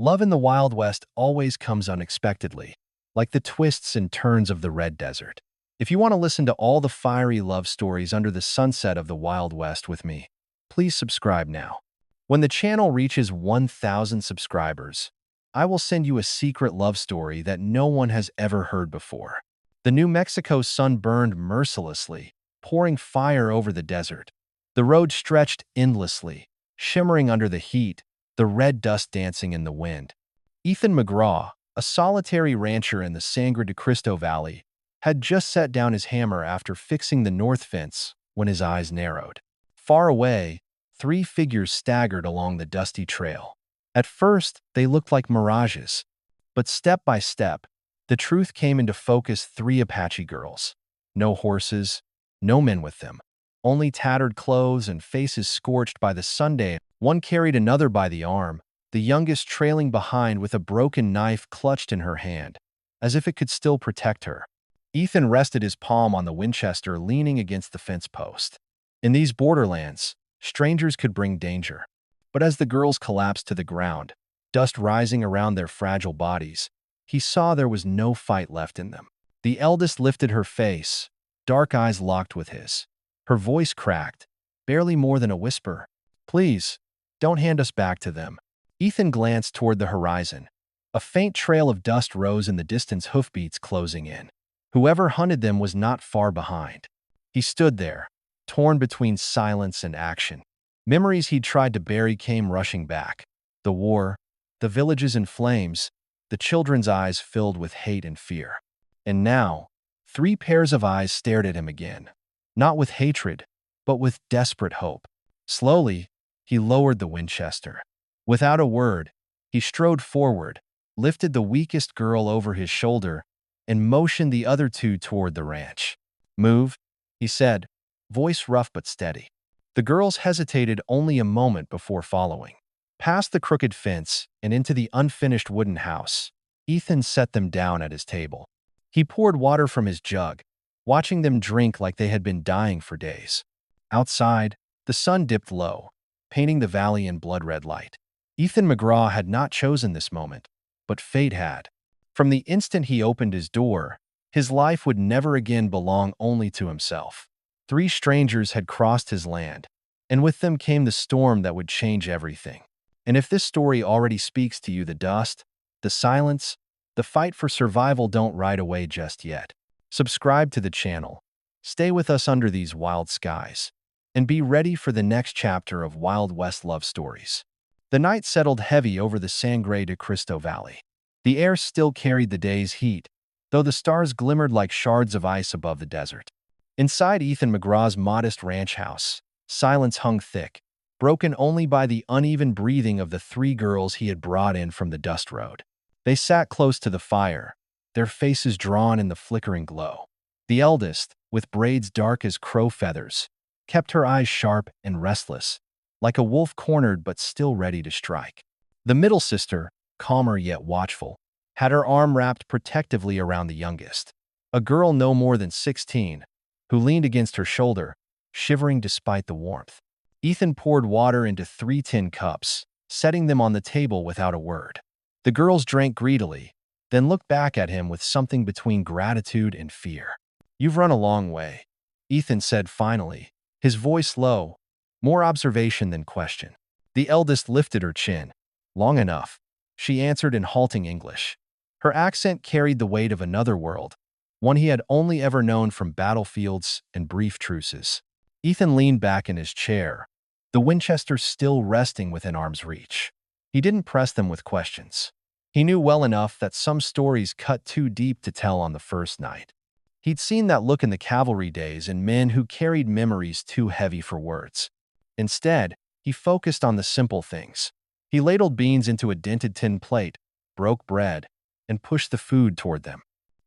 Love in the Wild West always comes unexpectedly, like the twists and turns of the Red Desert. If you want to listen to all the fiery love stories under the sunset of the Wild West with me, please subscribe now. When the channel reaches 1,000 subscribers, I will send you a secret love story that no one has ever heard before. The New Mexico sun burned mercilessly, pouring fire over the desert. The road stretched endlessly, shimmering under the heat, the red dust dancing in the wind. Ethan McGraw, a solitary rancher in the Sangre de Cristo Valley, had just set down his hammer after fixing the north fence when his eyes narrowed. Far away, three figures staggered along the dusty trail. At first, they looked like mirages, but step by step, the truth came into focus: three Apache girls. No horses, no men with them, only tattered clothes and faces scorched by the sunday. One carried another by the arm, the youngest trailing behind with a broken knife clutched in her hand, as if it could still protect her. Ethan rested his palm on the Winchester, leaning against the fence post. In these borderlands, strangers could bring danger. But as the girls collapsed to the ground, dust rising around their fragile bodies, he saw there was no fight left in them. The eldest lifted her face, dark eyes locked with his. Her voice cracked, barely more than a whisper. "Please, don't hand us back to them." Ethan glanced toward the horizon. A faint trail of dust rose in the distance, hoofbeats closing in. Whoever hunted them was not far behind. He stood there, torn between silence and action. Memories he'd tried to bury came rushing back. The war, the villages in flames, the children's eyes filled with hate and fear. And now, three pairs of eyes stared at him again, not with hatred, but with desperate hope. Slowly, he lowered the Winchester. Without a word, he strode forward, lifted the weakest girl over his shoulder, and motioned the other two toward the ranch. "Move," he said, voice rough but steady. The girls hesitated only a moment before following. Past the crooked fence and into the unfinished wooden house, Ethan set them down at his table. He poured water from his jug, watching them drink like they had been dying for days. Outside, the sun dipped low, painting the valley in blood-red light. Ethan McGraw had not chosen this moment, but fate had. From the instant he opened his door, his life would never again belong only to himself. Three strangers had crossed his land, and with them came the storm that would change everything. And if this story already speaks to you, the dust, the silence, the fight for survival don't ride away just yet. Subscribe to the channel, stay with us under these wild skies, and be ready for the next chapter of Wild West love stories. The night settled heavy over the Sangre de Cristo Valley. The air still carried the day's heat, though the stars glimmered like shards of ice above the desert. Inside Ethan McGraw's modest ranch house, silence hung thick, broken only by the uneven breathing of the three girls he had brought in from the dust road. They sat close to the fire, their faces drawn in the flickering glow. The eldest, with braids dark as crow feathers, kept her eyes sharp and restless, like a wolf cornered but still ready to strike. The middle sister, calmer yet watchful, had her arm wrapped protectively around the youngest, a girl no more than 16, who leaned against her shoulder, shivering despite the warmth. Ethan poured water into 3 tin cups, setting them on the table without a word. The girls drank greedily, then looked back at him with something between gratitude and fear. "You've run a long way," Ethan said finally, his voice low, more observation than question. The eldest lifted her chin. "Long enough," she answered in halting English. Her accent carried the weight of another world, one he had only ever known from battlefields and brief truces. Ethan leaned back in his chair, the Winchester still resting within arm's reach. He didn't press them with questions. He knew well enough that some stories cut too deep to tell on the first night. He'd seen that look in the cavalry days in men who carried memories too heavy for words. Instead, he focused on the simple things. He ladled beans into a dented tin plate, broke bread, and pushed the food toward them.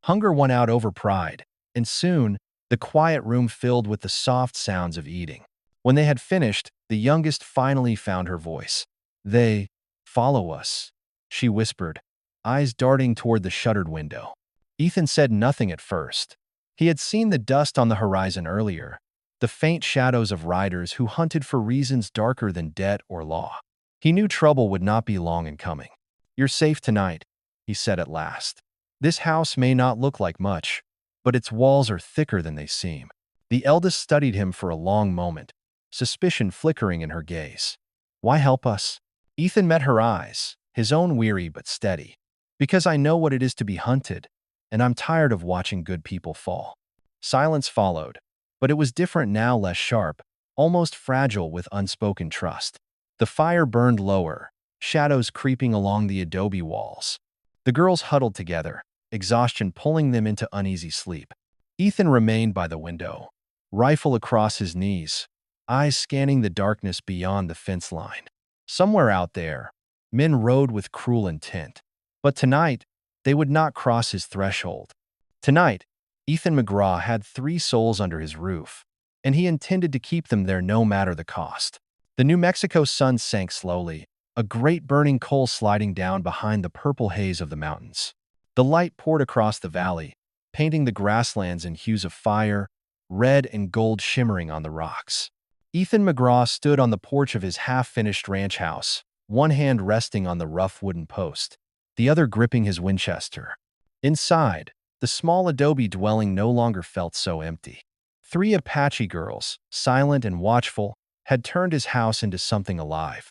Hunger won out over pride, and soon, the quiet room filled with the soft sounds of eating. When they had finished, the youngest finally found her voice. "They follow us," she whispered, eyes darting toward the shuttered window. Ethan said nothing at first. He had seen the dust on the horizon earlier, the faint shadows of riders who hunted for reasons darker than debt or law. He knew trouble would not be long in coming. "You're safe tonight," he said at last. "This house may not look like much, but its walls are thicker than they seem." The eldest studied him for a long moment, suspicion flickering in her gaze. "Why help us?" Ethan met her eyes, his own weary but steady. "Because I know what it is to be hunted, and I'm tired of watching good people fall." Silence followed, but it was different now, less sharp, almost fragile with unspoken trust. The fire burned lower, shadows creeping along the adobe walls. The girls huddled together, exhaustion pulling them into uneasy sleep. Ethan remained by the window, rifle across his knees, eyes scanning the darkness beyond the fence line. Somewhere out there, men rode with cruel intent. But tonight, they would not cross his threshold. Tonight, Ethan McGraw had 3 souls under his roof, and he intended to keep them there no matter the cost. The New Mexico sun sank slowly, a great burning coal sliding down behind the purple haze of the mountains. The light poured across the valley, painting the grasslands in hues of fire, red and gold shimmering on the rocks. Ethan McGraw stood on the porch of his half-finished ranch house, one hand resting on the rough wooden post, the other gripping his Winchester. Inside, the small adobe dwelling no longer felt so empty. 3 Apache girls, silent and watchful, had turned his house into something alive.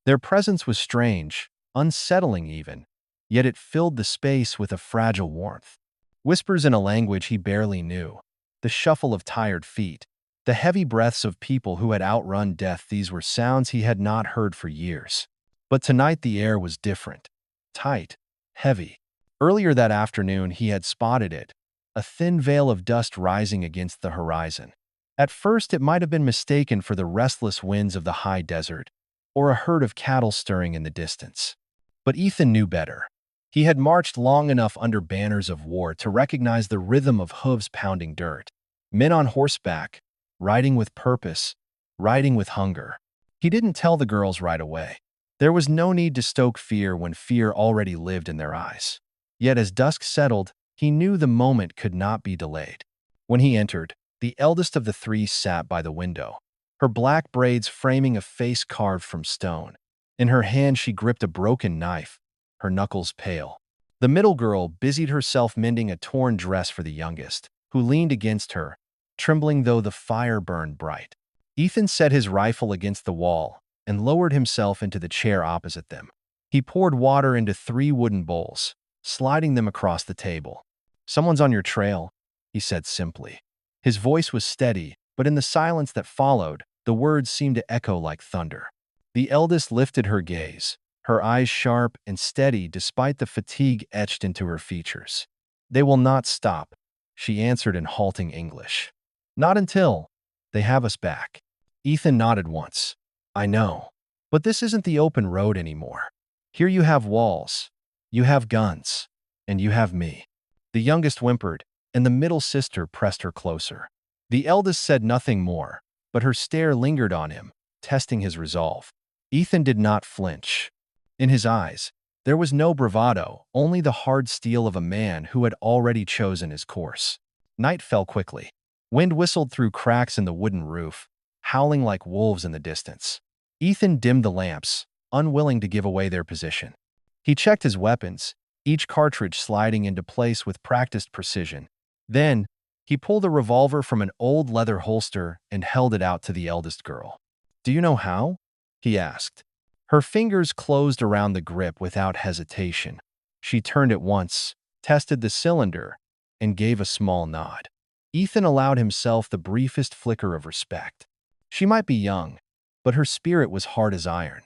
Their presence was strange, unsettling even, yet it filled the space with a fragile warmth. Whispers in a language he barely knew, the shuffle of tired feet, the heavy breaths of people who had outrun death, these were sounds he had not heard for years. But tonight the air was different. Tight, heavy. Earlier that afternoon he had spotted it, a thin veil of dust rising against the horizon. At first it might have been mistaken for the restless winds of the high desert, or a herd of cattle stirring in the distance. But Ethan knew better. He had marched long enough under banners of war to recognize the rhythm of hooves pounding dirt. Men on horseback, riding with purpose, riding with hunger. He didn't tell the girls right away. There was no need to stoke fear when fear already lived in their eyes. Yet as dusk settled, he knew the moment could not be delayed. When he entered, the eldest of the 3 sat by the window, her black braids framing a face carved from stone. In her hand she gripped a broken knife, her knuckles pale. The middle girl busied herself mending a torn dress for the youngest, who leaned against her, trembling though the fire burned bright. Ethan set his rifle against the wall and lowered himself into the chair opposite them. He poured water into 3 wooden bowls, sliding them across the table. "Someone's on your trail," he said simply. His voice was steady, but in the silence that followed, the words seemed to echo like thunder. The eldest lifted her gaze, her eyes sharp and steady despite the fatigue etched into her features. "They will not stop," she answered in halting English. "Not until they have us back." Ethan nodded once. "I know. But this isn't the open road anymore. Here you have walls, you have guns, and you have me." The youngest whimpered, and the middle sister pressed her closer. The eldest said nothing more, but her stare lingered on him, testing his resolve. Ethan did not flinch. In his eyes, there was no bravado, only the hard steel of a man who had already chosen his course. Night fell quickly. Wind whistled through cracks in the wooden roof, howling like wolves in the distance. Ethan dimmed the lamps, unwilling to give away their position. He checked his weapons, each cartridge sliding into place with practiced precision. Then, he pulled a revolver from an old leather holster and held it out to the eldest girl. "Do you know how?" he asked. Her fingers closed around the grip without hesitation. She turned it once, tested the cylinder, and gave a small nod. Ethan allowed himself the briefest flicker of respect. She might be young, but her spirit was hard as iron.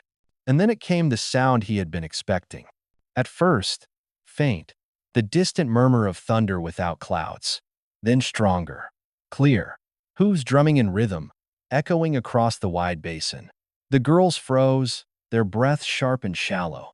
And then it came the sound he had been expecting. At first, faint, the distant murmur of thunder without clouds. Then stronger, clear, hooves drumming in rhythm, echoing across the wide basin. The girls froze, their breath sharp and shallow.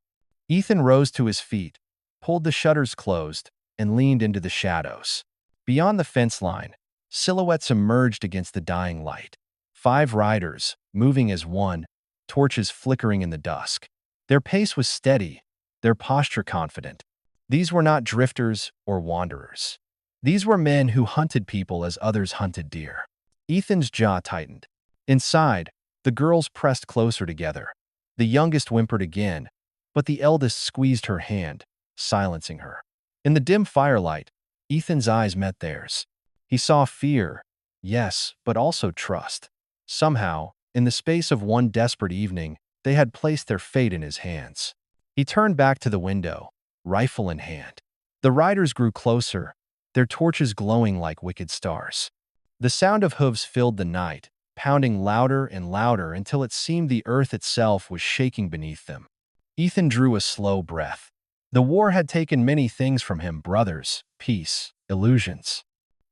Ethan rose to his feet, pulled the shutters closed, and leaned into the shadows. Beyond the fence line, silhouettes emerged against the dying light. 5 riders, moving as one, torches flickering in the dusk. Their pace was steady, their posture confident. These were not drifters or wanderers. These were men who hunted people as others hunted deer. Ethan's jaw tightened. Inside, the girls pressed closer together. The youngest whimpered again, but the eldest squeezed her hand, silencing her. In the dim firelight, Ethan's eyes met theirs. He saw fear, yes, but also trust. Somehow, in the space of one desperate evening, they had placed their fate in his hands. He turned back to the window, rifle in hand. The riders grew closer, their torches glowing like wicked stars. The sound of hooves filled the night, pounding louder and louder until it seemed the earth itself was shaking beneath them. Ethan drew a slow breath. The war had taken many things from him: brothers, peace, illusions.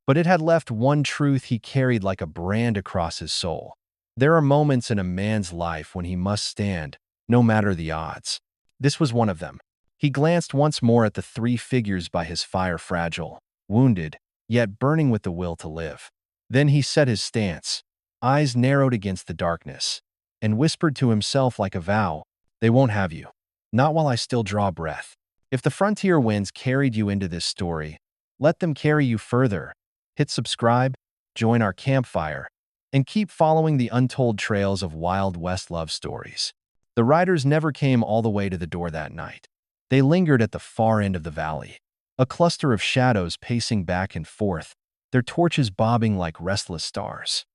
But it had left one truth he carried like a brand across his soul. There are moments in a man's life when he must stand, no matter the odds. This was one of them. He glanced once more at the three figures by his fire, fragile, wounded, yet burning with the will to live. Then he set his stance, eyes narrowed against the darkness, and whispered to himself like a vow, "They won't have you. Not while I still draw breath." If the frontier winds carried you into this story, let them carry you further. Hit subscribe, join our campfire, and keep following the untold trails of Wild West love stories. The riders never came all the way to the door that night. They lingered at the far end of the valley, a cluster of shadows pacing back and forth, their torches bobbing like restless stars.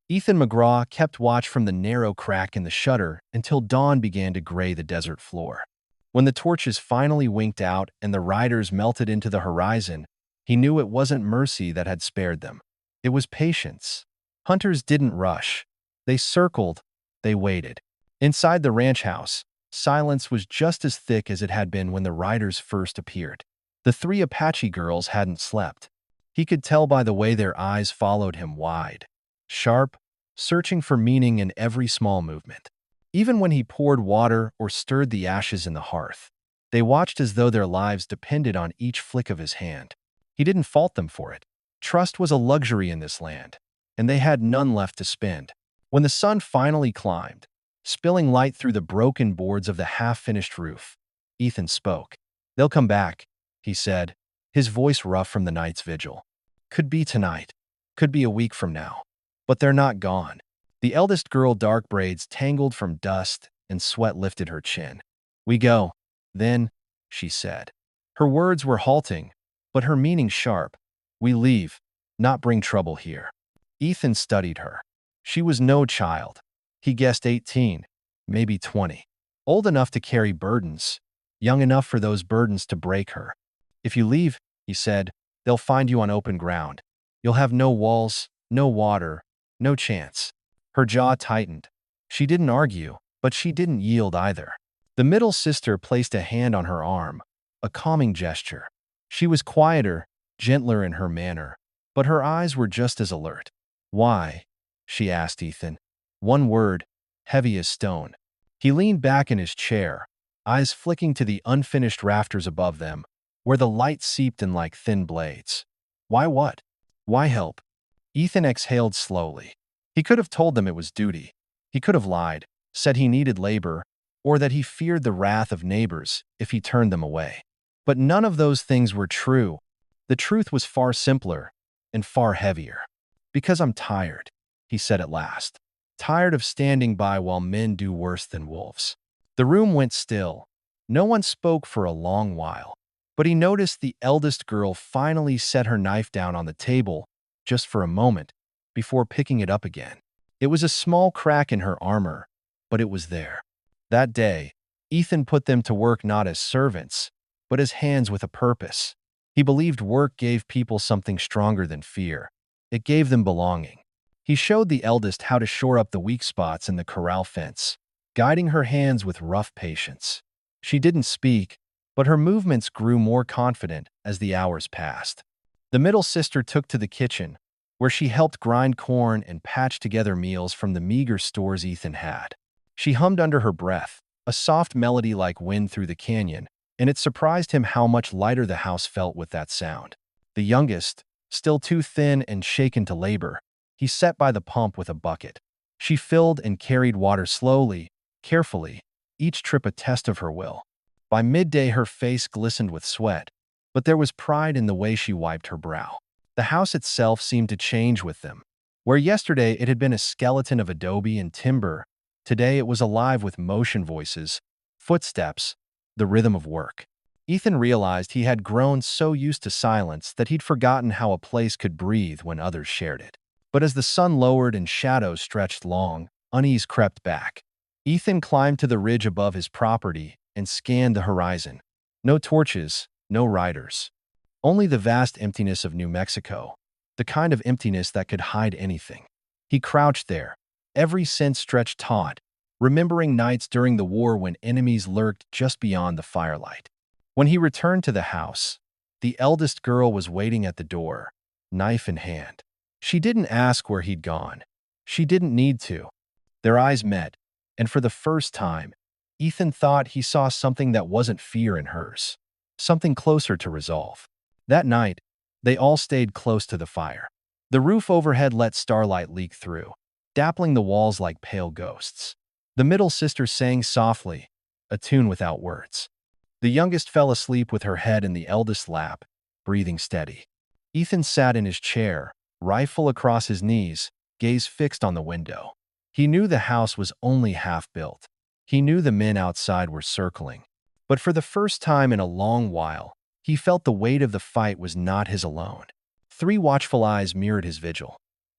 Ethan McGraw kept watch from the narrow crack in the shutter until dawn began to gray the desert floor. When the torches finally winked out and the riders melted into the horizon, he knew it wasn't mercy that had spared them. It was patience. Hunters didn't rush. They circled. They waited. Inside the ranch house, silence was just as thick as it had been when the riders first appeared. The three Apache girls hadn't slept. He could tell by the way their eyes followed him, wide, sharp, searching for meaning in every small movement. Even when he poured water or stirred the ashes in the hearth, they watched as though their lives depended on each flick of his hand. He didn't fault them for it. Trust was a luxury in this land, and they had none left to spend. When the sun finally climbed, spilling light through the broken boards of the half-finished roof, Ethan spoke. "They'll come back," he said, his voice rough from the night's vigil. "Could be tonight, could be a week from now, but they're not gone." The eldest girl, dark braids tangled from dust and sweat, lifted her chin. "We go, then," she said. Her words were halting, but her meaning sharp. "We leave, not bring trouble here." Ethan studied her. She was no child. He guessed 18, maybe 20. Old enough to carry burdens, young enough for those burdens to break her. "If you leave," he said, "they'll find you on open ground. You'll have no walls, no water, no chance." Her jaw tightened. She didn't argue, but she didn't yield either. The middle sister placed a hand on her arm, a calming gesture. She was quieter, gentler in her manner, but her eyes were just as alert. "Why?" she asked Ethan. One word, heavy as stone. He leaned back in his chair, eyes flicking to the unfinished rafters above them, where the light seeped in like thin blades. "Why what? Why help?" Ethan exhaled slowly. He could have told them it was duty. He could have lied, said he needed labor, or that he feared the wrath of neighbors if he turned them away. But none of those things were true. The truth was far simpler and far heavier. "Because I'm tired," he said at last. "Tired of standing by while men do worse than wolves." The room went still. No one spoke for a long while, but he noticed the eldest girl finally set her knife down on the table, just for a moment, before picking it up again. It was a small crack in her armor, but it was there. That day, Ethan put them to work not as servants, but as hands with a purpose. He believed work gave people something stronger than fear. It gave them belonging. He showed the eldest how to shore up the weak spots in the corral fence, guiding her hands with rough patience. She didn't speak, but her movements grew more confident as the hours passed. The middle sister took to the kitchen, where she helped grind corn and patch together meals from the meager stores Ethan had. She hummed under her breath, a soft melody like wind through the canyon, and it surprised him how much lighter the house felt with that sound. The youngest, still too thin and shaken to labor, he sat by the pump with a bucket. She filled and carried water slowly, carefully, each trip a test of her will. By midday her face glistened with sweat, but there was pride in the way she wiped her brow. The house itself seemed to change with them. Where yesterday it had been a skeleton of adobe and timber, today it was alive with motion, voices, footsteps, the rhythm of work. Ethan realized he had grown so used to silence that he'd forgotten how a place could breathe when others shared it. But as the sun lowered and shadows stretched long, unease crept back. Ethan climbed to the ridge above his property and scanned the horizon. No torches, no riders. Only the vast emptiness of New Mexico, the kind of emptiness that could hide anything. He crouched there, every sense stretched taut, remembering nights during the war when enemies lurked just beyond the firelight. When he returned to the house, the eldest girl was waiting at the door, knife in hand. She didn't ask where he'd gone. She didn't need to. Their eyes met, and for the first time, Ethan thought he saw something that wasn't fear in hers, something closer to resolve. That night, they all stayed close to the fire. The roof overhead let starlight leak through, dappling the walls like pale ghosts. The middle sister sang softly, a tune without words. The youngest fell asleep with her head in the eldest's lap, breathing steady. Ethan sat in his chair, rifle across his knees, gaze fixed on the window. He knew the house was only half built. He knew the men outside were circling. But for the first time in a long while, he felt the weight of the fight was not his alone. 3 watchful eyes mirrored his vigil.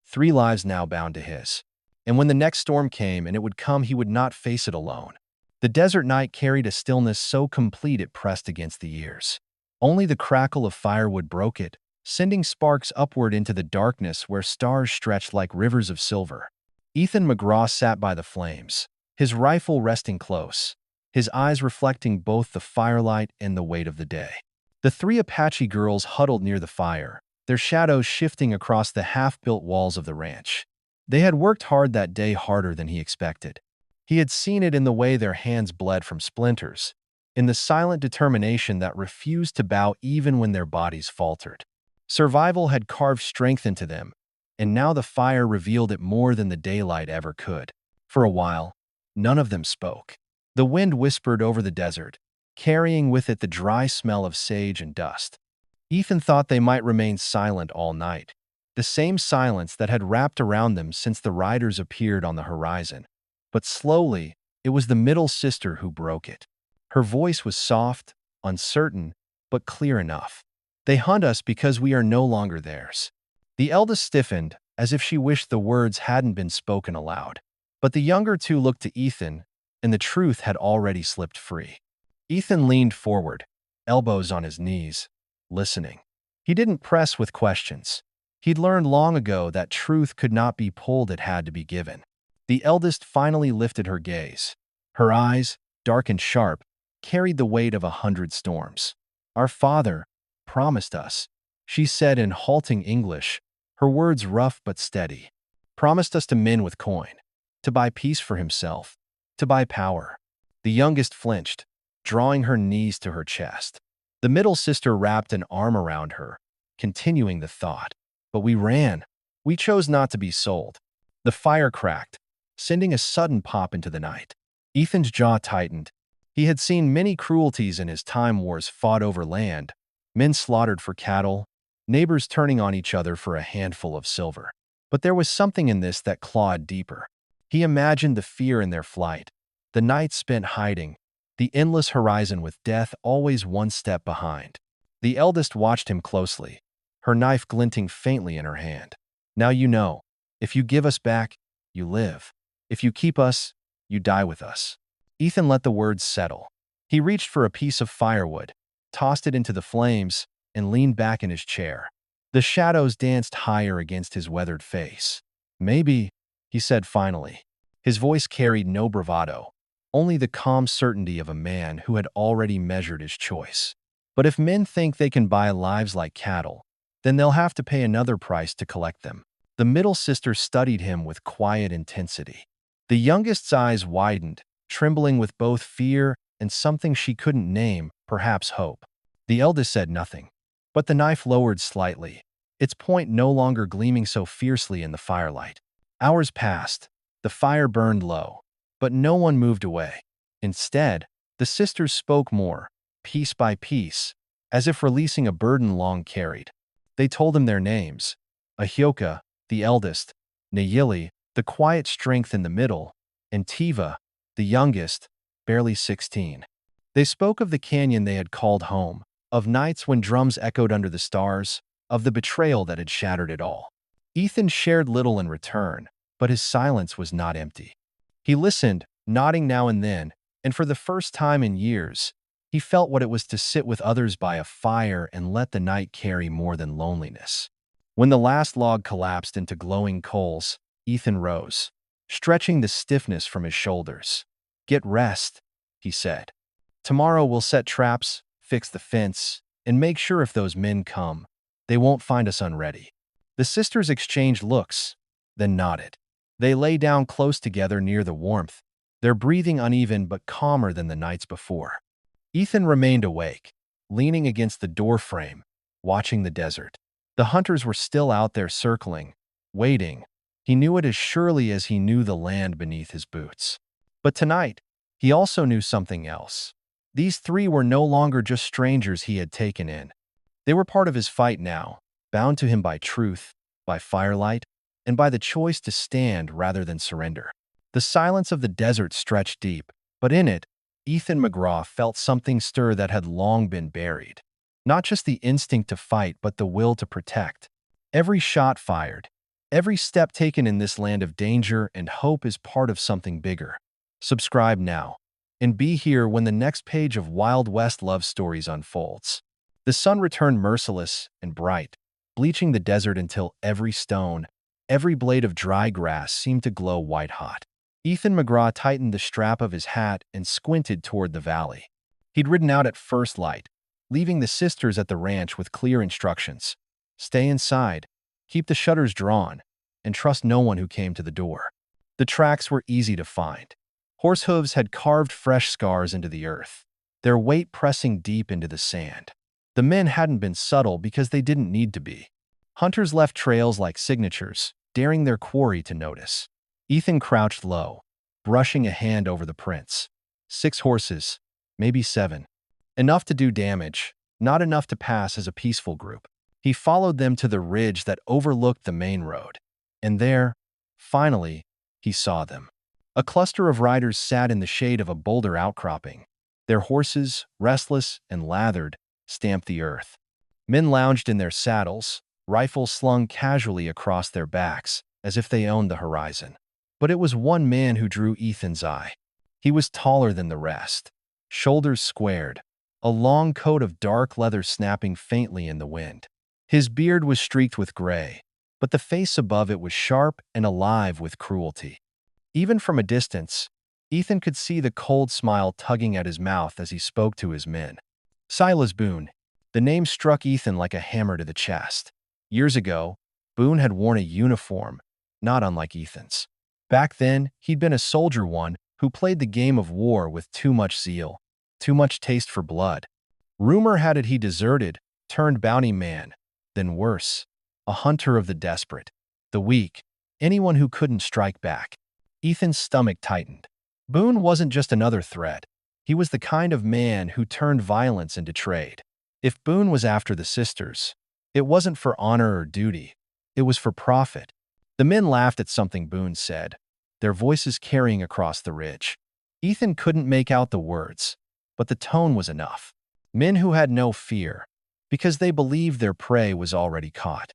3 lives now bound to his. And when the next storm came, and it would come, he would not face it alone. The desert night carried a stillness so complete it pressed against the ears. Only the crackle of firewood broke it, sending sparks upward into the darkness where stars stretched like rivers of silver. Ethan McGraw sat by the flames, his rifle resting close, his eyes reflecting both the firelight and the weight of the day. The 3 Apache girls huddled near the fire, their shadows shifting across the half-built walls of the ranch. They had worked hard that day, harder than he expected. He had seen it in the way their hands bled from splinters, in the silent determination that refused to bow even when their bodies faltered. Survival had carved strength into them, and now the fire revealed it more than the daylight ever could. For a while, none of them spoke. The wind whispered over the desert, carrying with it the dry smell of sage and dust. Ethan thought they might remain silent all night, the same silence that had wrapped around them since the riders appeared on the horizon. But slowly, it was the middle sister who broke it. Her voice was soft, uncertain, but clear enough. "They hunt us because we are no longer theirs." The eldest stiffened, as if she wished the words hadn't been spoken aloud. But the younger 2 looked to Ethan, and the truth had already slipped free. Ethan leaned forward, elbows on his knees, listening. He didn't press with questions. He'd learned long ago that truth could not be pulled, it had to be given. The eldest finally lifted her gaze. Her eyes, dark and sharp, carried the weight of 100 storms. "Our father promised us," she said in halting English, her words rough but steady. "Promised us to men with coin, to buy peace for himself, to buy power." The youngest flinched, drawing her knees to her chest. The middle sister wrapped an arm around her, continuing the thought. "But we ran. We chose not to be sold." The fire cracked, sending a sudden pop into the night. Ethan's jaw tightened. He had seen many cruelties in his time, wars fought over land, men slaughtered for cattle, neighbors turning on each other for a handful of silver. But there was something in this that clawed deeper. He imagined the fear in their flight, the nights spent hiding, the endless horizon with death always one step behind. The eldest watched him closely, her knife glinting faintly in her hand. "Now you know. If you give us back, you live. If you keep us, you die with us." Ethan let the words settle. He reached for a piece of firewood, tossed it into the flames, and leaned back in his chair. The shadows danced higher against his weathered face. "Maybe," he said finally. His voice carried no bravado, only the calm certainty of a man who had already measured his choice. "But if men think they can buy lives like cattle, then they'll have to pay another price to collect them." The middle sister studied him with quiet intensity. The youngest's eyes widened, trembling with both fear and something she couldn't name, perhaps hope. The eldest said nothing, but the knife lowered slightly, its point no longer gleaming so fiercely in the firelight. Hours passed. The fire burned low, but no one moved away. Instead, the sisters spoke more, piece by piece, as if releasing a burden long carried. They told him their names: Ahioka, the eldest; Nayili, the quiet strength in the middle; and Tiva, the youngest, barely 16. They spoke of the canyon they had called home, of nights when drums echoed under the stars, of the betrayal that had shattered it all. Ethan shared little in return, but his silence was not empty. He listened, nodding now and then, and for the first time in years, he felt what it was to sit with others by a fire and let the night carry more than loneliness. When the last log collapsed into glowing coals, Ethan rose, stretching the stiffness from his shoulders. "Get rest," he said. "Tomorrow we'll set traps, fix the fence, and make sure if those men come, they won't find us unready." The sisters exchanged looks, then nodded. They lay down close together near the warmth, their breathing uneven but calmer than the nights before. Ethan remained awake, leaning against the doorframe, watching the desert. The hunters were still out there circling, waiting. He knew it as surely as he knew the land beneath his boots. But tonight, he also knew something else. These three were no longer just strangers he had taken in. They were part of his fight now, bound to him by truth, by firelight, and by the choice to stand rather than surrender. The silence of the desert stretched deep, but in it, Ethan McGraw felt something stir that had long been buried. Not just the instinct to fight, but the will to protect. Every shot fired, every step taken in this land of danger and hope is part of something bigger. Subscribe now, and be here when the next page of Wild West love stories unfolds. The sun returned merciless and bright, bleaching the desert until every stone, every blade of dry grass seemed to glow white-hot. Ethan McGraw tightened the strap of his hat and squinted toward the valley. He'd ridden out at first light, leaving the sisters at the ranch with clear instructions. Stay inside, keep the shutters drawn, and trust no one who came to the door. The tracks were easy to find. Horse hooves had carved fresh scars into the earth, their weight pressing deep into the sand. The men hadn't been subtle because they didn't need to be. Hunters left trails like signatures, daring their quarry to notice. Ethan crouched low, brushing a hand over the prints. 6 horses, maybe 7. Enough to do damage, not enough to pass as a peaceful group. He followed them to the ridge that overlooked the main road. And there, finally, he saw them. A cluster of riders sat in the shade of a boulder outcropping. Their horses, restless and lathered, stamped the earth. Men lounged in their saddles, rifles slung casually across their backs, as if they owned the horizon. But it was one man who drew Ethan's eye. He was taller than the rest, shoulders squared, a long coat of dark leather snapping faintly in the wind. His beard was streaked with gray, but the face above it was sharp and alive with cruelty. Even from a distance, Ethan could see the cold smile tugging at his mouth as he spoke to his men. Silas Boone. The name struck Ethan like a hammer to the chest. Years ago, Boone had worn a uniform, not unlike Ethan's. Back then, he'd been a soldier one who played the game of war with too much zeal, too much taste for blood. Rumor had it he deserted, turned bounty man, then worse, a hunter of the desperate, the weak, anyone who couldn't strike back. Ethan's stomach tightened. Boone wasn't just another threat. He was the kind of man who turned violence into trade. If Boone was after the sisters, it wasn't for honor or duty. It was for profit. The men laughed at something Boone said, their voices carrying across the ridge. Ethan couldn't make out the words, but the tone was enough. Men who had no fear, because they believed their prey was already caught.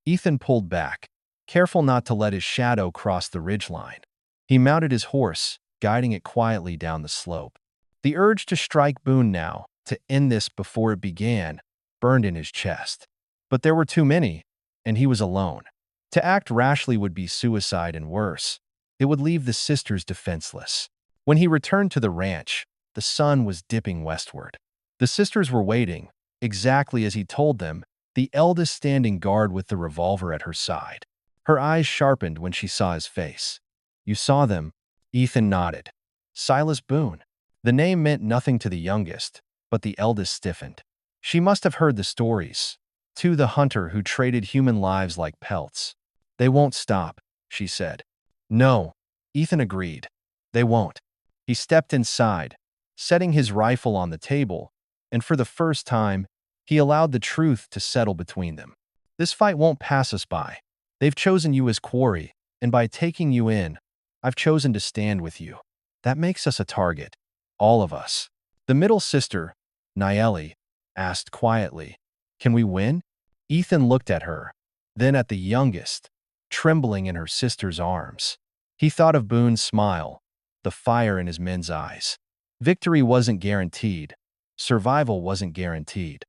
Ethan pulled back, careful not to let his shadow cross the ridgeline. He mounted his horse, guiding it quietly down the slope. The urge to strike Boone now, to end this before it began, burned in his chest. But there were too many, and he was alone. To act rashly would be suicide and worse. It would leave the sisters defenseless. When he returned to the ranch, the sun was dipping westward. The sisters were waiting, exactly as he told them, the eldest standing guard with the revolver at her side. Her eyes sharpened when she saw his face. "You saw them?" Ethan nodded. Silas Boone. The name meant nothing to the youngest, but the eldest stiffened. She must have heard the stories. To the hunter who traded human lives like pelts. "They won't stop," she said. "No," Ethan agreed. "They won't." He stepped inside, setting his rifle on the table, and for the first time, he allowed the truth to settle between them. "This fight won't pass us by. They've chosen you as quarry, and by taking you in, I've chosen to stand with you. That makes us a target. All of us." The middle sister, Nayeli, asked quietly, "Can we win?" Ethan looked at her, then at the youngest, trembling in her sister's arms. He thought of Boone's smile, the fire in his men's eyes. Victory wasn't guaranteed. Survival wasn't guaranteed.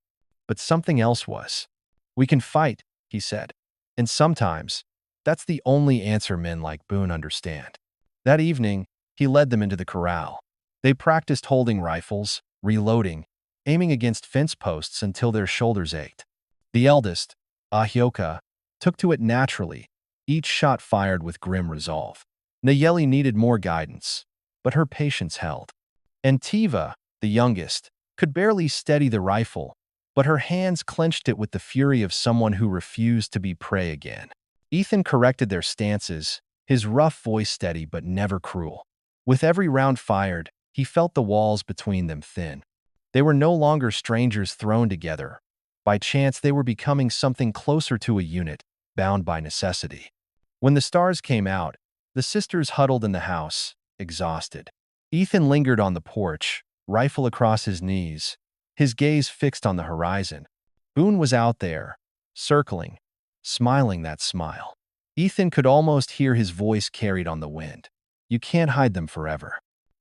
But something else was. "We can fight," he said. And sometimes, that's the only answer men like Boone understand. That evening, he led them into the corral. They practiced holding rifles, reloading, aiming against fence posts until their shoulders ached. The eldest, Ahioka, took to it naturally, each shot fired with grim resolve. Nayeli needed more guidance, but her patience held. And Tiva, the youngest, could barely steady the rifle, but her hands clenched it with the fury of someone who refused to be prey again. Ethan corrected their stances, his rough voice steady but never cruel. With every round fired, he felt the walls between them thin. They were no longer strangers thrown together. By chance, they were becoming something closer to a unit, bound by necessity. When the stars came out, the sisters huddled in the house, exhausted. Ethan lingered on the porch, rifle across his knees, his gaze fixed on the horizon. Boone was out there, circling, smiling that smile. Ethan could almost hear his voice carried on the wind. "You can't hide them forever."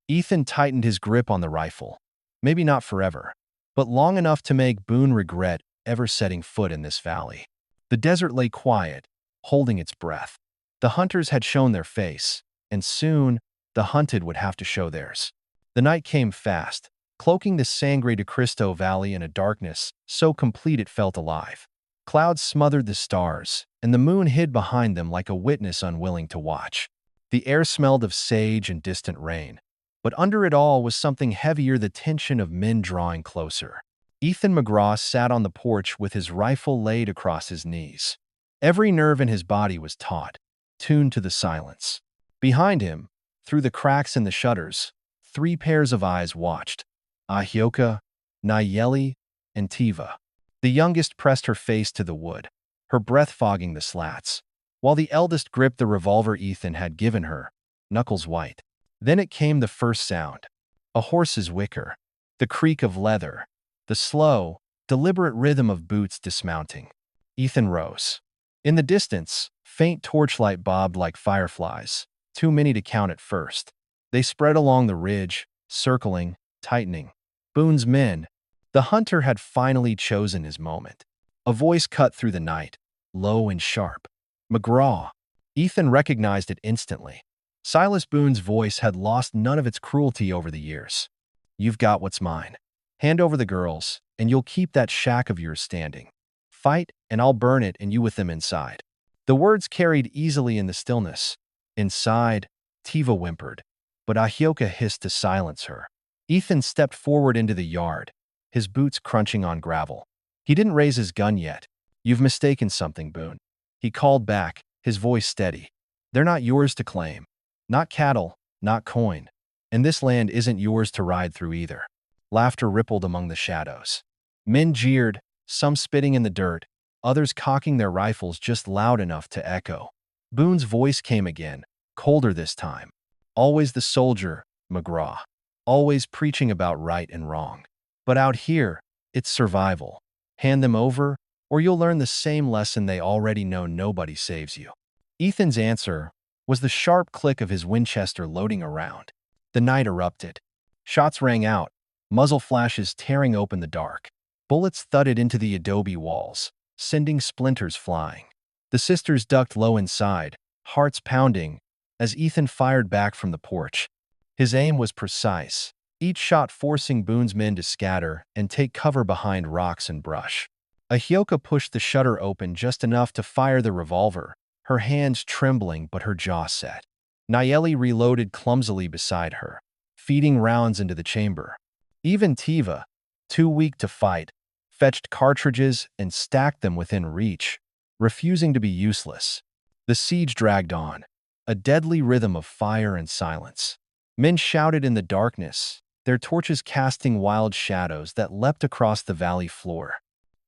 Ethan tightened his grip on the rifle. Maybe not forever, but long enough to make Boone regret ever setting foot in this valley. The desert lay quiet, holding its breath. The hunters had shown their face, and soon the hunted would have to show theirs. The night came fast, cloaking the Sangre de Cristo Valley in a darkness so complete it felt alive. Clouds smothered the stars, and the moon hid behind them like a witness unwilling to watch. The air smelled of sage and distant rain, but under it all was something heavier, the tension of men drawing closer. Ethan McGraw sat on the porch with his rifle laid across his knees. Every nerve in his body was taut, tuned to the silence. Behind him, through the cracks in the shutters, 3 pairs of eyes watched: Ahioka, Nayeli, and Tiva. The youngest pressed her face to the wood, her breath fogging the slats, while the eldest gripped the revolver Ethan had given her, knuckles white. Then it came, the first sound. A horse's wicker, the creak of leather, the slow, deliberate rhythm of boots dismounting. Ethan rose. In the distance, faint torchlight bobbed like fireflies, too many to count at first. They spread along the ridge, circling, tightening. Boone's men. The hunter had finally chosen his moment. A voice cut through the night, low and sharp. "McGraw." Ethan recognized it instantly. Silas Boone's voice had lost none of its cruelty over the years. "You've got what's mine. Hand over the girls, and you'll keep that shack of yours standing. Fight, and I'll burn it and you with them inside." The words carried easily in the stillness. Inside, Tiva whimpered, but Ahioka hissed to silence her. Ethan stepped forward into the yard, his boots crunching on gravel. He didn't raise his gun yet. "You've mistaken something, Boone," he called back, his voice steady. "They're not yours to claim. Not cattle, not coin. And this land isn't yours to ride through either." Laughter rippled among the shadows. Men jeered, some spitting in the dirt, others cocking their rifles just loud enough to echo. Boone's voice came again, colder this time. "Always the soldier, McGraw. Always preaching about right and wrong. But out here, it's survival. Hand them over, or you'll learn the same lesson they already know: nobody saves you." Ethan's answer was the sharp click of his Winchester loading a round. The night erupted. Shots rang out, muzzle flashes tearing open the dark. Bullets thudded into the adobe walls, sending splinters flying. The sisters ducked low inside, hearts pounding, as Ethan fired back from the porch. His aim was precise, each shot forcing Boone's men to scatter and take cover behind rocks and brush. Ahioka pushed the shutter open just enough to fire the revolver, her hands trembling but her jaw set. Nayeli reloaded clumsily beside her, feeding rounds into the chamber. Even Tiva, too weak to fight, fetched cartridges and stacked them within reach, refusing to be useless. The siege dragged on, a deadly rhythm of fire and silence. Men shouted in the darkness, their torches casting wild shadows that leapt across the valley floor.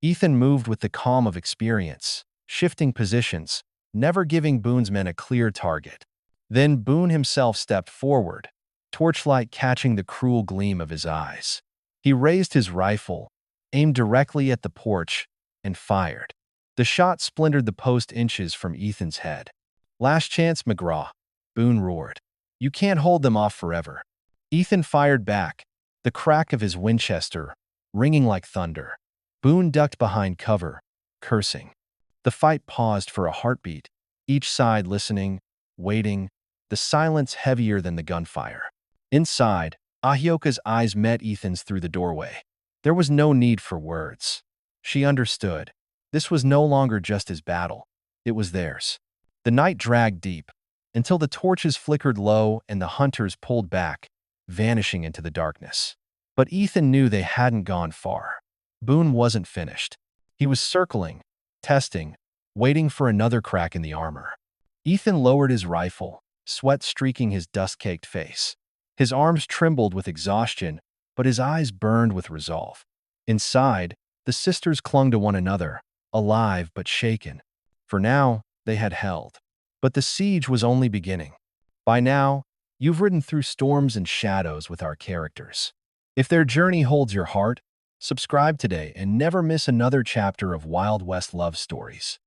Ethan moved with the calm of experience, shifting positions, never giving Boone's men a clear target. Then Boone himself stepped forward, torchlight catching the cruel gleam of his eyes. He raised his rifle, aimed directly at the porch, and fired. The shot splintered the post inches from Ethan's head. "Last chance, McGraw," Boone roared. "You can't hold them off forever." Ethan fired back, the crack of his Winchester ringing like thunder. Boone ducked behind cover, cursing. The fight paused for a heartbeat, each side listening, waiting, the silence heavier than the gunfire. Inside, Ahioka's eyes met Ethan's through the doorway. There was no need for words. She understood. This was no longer just his battle. It was theirs. The night dragged deep, until the torches flickered low and the hunters pulled back, vanishing into the darkness. But Ethan knew they hadn't gone far. Boone wasn't finished. He was circling, testing, waiting for another crack in the armor. Ethan lowered his rifle, sweat streaking his dust-caked face. His arms trembled with exhaustion, but his eyes burned with resolve. Inside, the sisters clung to one another, alive but shaken. For now, they had held. But the siege was only beginning. By now, you've ridden through storms and shadows with our characters. If their journey holds your heart, subscribe today and never miss another chapter of Wild West love stories.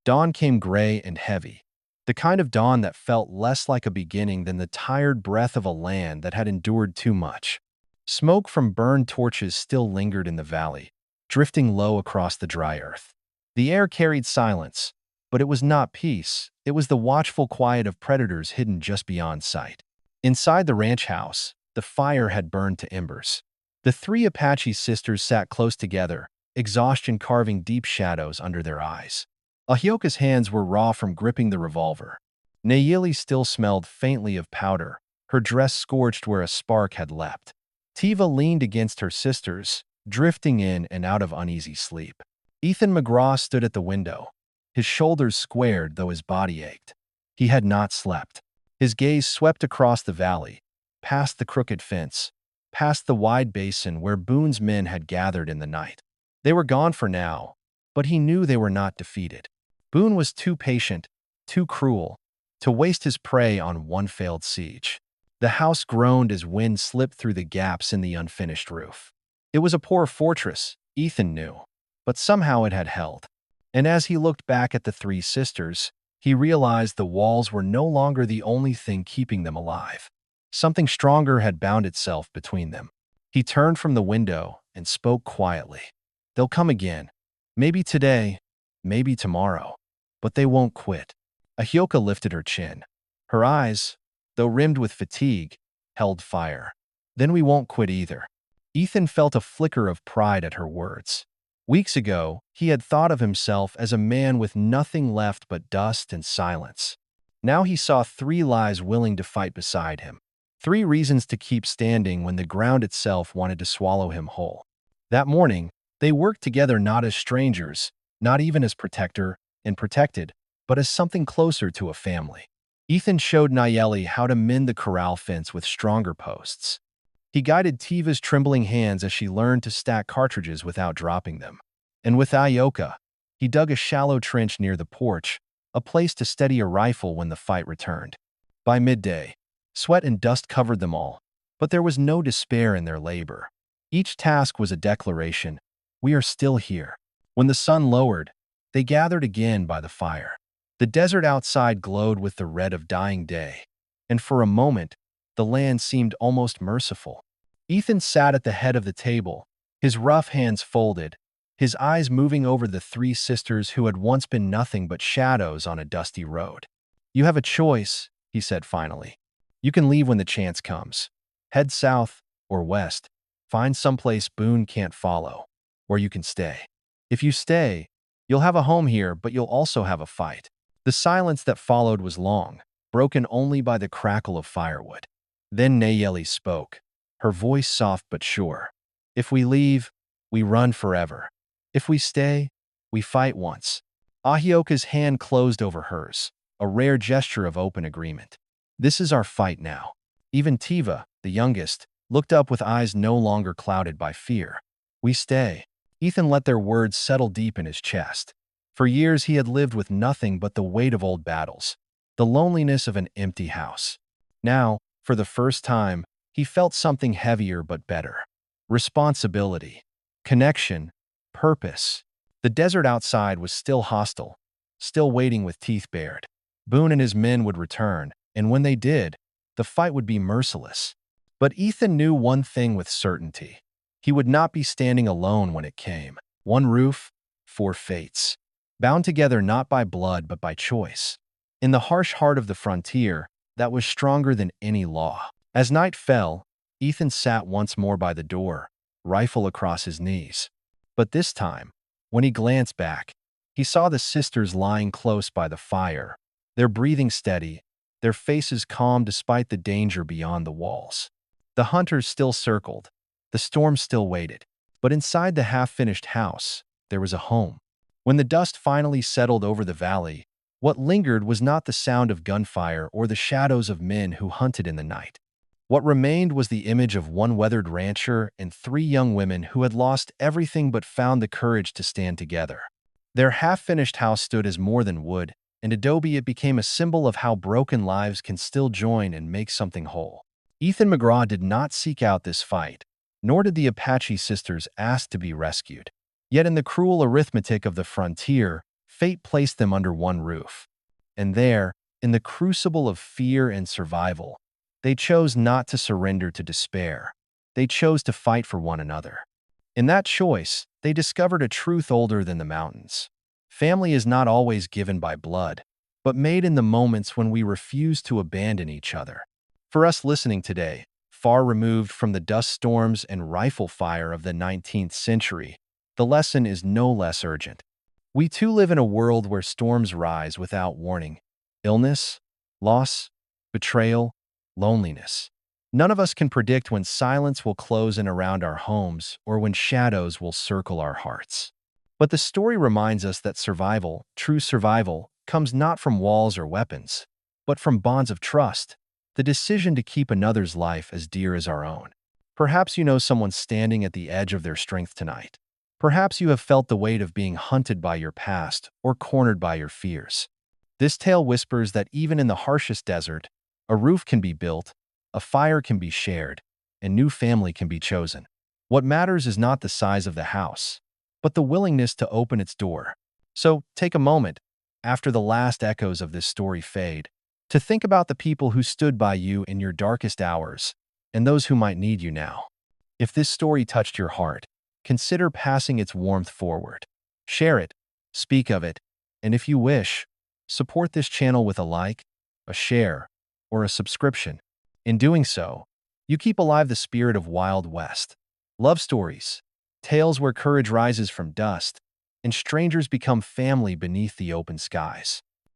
Dawn came gray and heavy, the kind of dawn that felt less like a beginning than the tired breath of a land that had endured too much. Smoke from burned torches still lingered in the valley, drifting low across the dry earth. The air carried silence, but it was not peace. It was the watchful quiet of predators hidden just beyond sight. Inside the ranch house, the fire had burned to embers. The three Apache sisters sat close together, exhaustion carving deep shadows under their eyes. Ahioka's hands were raw from gripping the revolver. Nayeli still smelled faintly of powder, her dress scorched where a spark had leapt. Tiva leaned against her sisters, drifting in and out of uneasy sleep. Ethan McGraw stood at the window, his shoulders squared though his body ached. He had not slept. His gaze swept across the valley, past the crooked fence, past the wide basin where Boone's men had gathered in the night. They were gone for now, but he knew they were not defeated. Boone was too patient, too cruel, to waste his prey on one failed siege. The house groaned as wind slipped through the gaps in the unfinished roof. It was a poor fortress, Ethan knew, but somehow it had held. And as he looked back at the three sisters, he realized the walls were no longer the only thing keeping them alive. Something stronger had bound itself between them. He turned from the window and spoke quietly. "They'll come again. Maybe today, maybe tomorrow. But they won't quit." Ahioka lifted her chin. Her eyes, though rimmed with fatigue, held fire. "Then we won't quit either." Ethan felt a flicker of pride at her words. Weeks ago, he had thought of himself as a man with nothing left but dust and silence. Now he saw three lives willing to fight beside him. Three reasons to keep standing when the ground itself wanted to swallow him whole. That morning, they worked together not as strangers, not even as protector and protected, but as something closer to a family. Ethan showed Nayeli how to mend the corral fence with stronger posts. He guided Tiva's trembling hands as she learned to stack cartridges without dropping them. And with Ahioka, he dug a shallow trench near the porch, a place to steady a rifle when the fight returned. By midday, sweat and dust covered them all, but there was no despair in their labor. Each task was a declaration: "We are still here." When the sun lowered, they gathered again by the fire. The desert outside glowed with the red of dying day, and for a moment, the land seemed almost merciful. Ethan sat at the head of the table, his rough hands folded, his eyes moving over the three sisters who had once been nothing but shadows on a dusty road. "You have a choice," he said finally. "You can leave when the chance comes. Head south or west. Find someplace Boone can't follow. Or you can stay. If you stay, you'll have a home here, but you'll also have a fight." The silence that followed was long, broken only by the crackle of firewood. Then Nayeli spoke, her voice soft but sure. "If we leave, we run forever. If we stay, we fight once." Ahioka's hand closed over hers, a rare gesture of open agreement. "This is our fight now." Even Tiva, the youngest, looked up with eyes no longer clouded by fear. "We stay." Ethan let their words settle deep in his chest. For years he had lived with nothing but the weight of old battles, the loneliness of an empty house. Now, for the first time, he felt something heavier but better. responsibility, connection, purpose. The desert outside was still hostile, still waiting with teeth bared. Boone and his men would return, and when they did, the fight would be merciless. But Ethan knew one thing with certainty. He would not be standing alone when it came. One roof, four fates, bound together not by blood but by choice. In the harsh heart of the frontier, that was stronger than any law. As night fell, Ethan sat once more by the door, rifle across his knees. But this time, when he glanced back, he saw the sisters lying close by the fire, their breathing steady, their faces calm despite the danger beyond the walls. The hunters still circled, the storm still waited, but inside the half-finished house, there was a home. When the dust finally settled over the valley, what lingered was not the sound of gunfire or the shadows of men who hunted in the night. What remained was the image of one weathered rancher and three young women who had lost everything but found the courage to stand together. Their half-finished house stood as more than wood and adobe. It became a symbol of how broken lives can still join and make something whole. Ethan McGraw did not seek out this fight, nor did the Apache sisters ask to be rescued. Yet in the cruel arithmetic of the frontier, fate placed them under one roof. And there, in the crucible of fear and survival, they chose not to surrender to despair. They chose to fight for one another. In that choice, they discovered a truth older than the mountains. Family is not always given by blood, but made in the moments when we refuse to abandon each other. For us listening today, far removed from the dust storms and rifle fire of the 19th century, the lesson is no less urgent. We too live in a world where storms rise without warning. Illness, loss, betrayal, loneliness. None of us can predict when silence will close in around our homes or when shadows will circle our hearts. But the story reminds us that survival, true survival, comes not from walls or weapons, but from bonds of trust, the decision to keep another's life as dear as our own. Perhaps you know someone standing at the edge of their strength tonight. Perhaps you have felt the weight of being hunted by your past or cornered by your fears. This tale whispers that even in the harshest desert, a roof can be built, a fire can be shared, and new family can be chosen. What matters is not the size of the house, but the willingness to open its door. So take a moment, after the last echoes of this story fade, to think about the people who stood by you in your darkest hours and those who might need you now. If this story touched your heart, consider passing its warmth forward. Share it, speak of it, and if you wish, support this channel with a like, a share, or a subscription. In doing so, you keep alive the spirit of Wild West. Love stories, tales where courage rises from dust, and strangers become family beneath the open skies.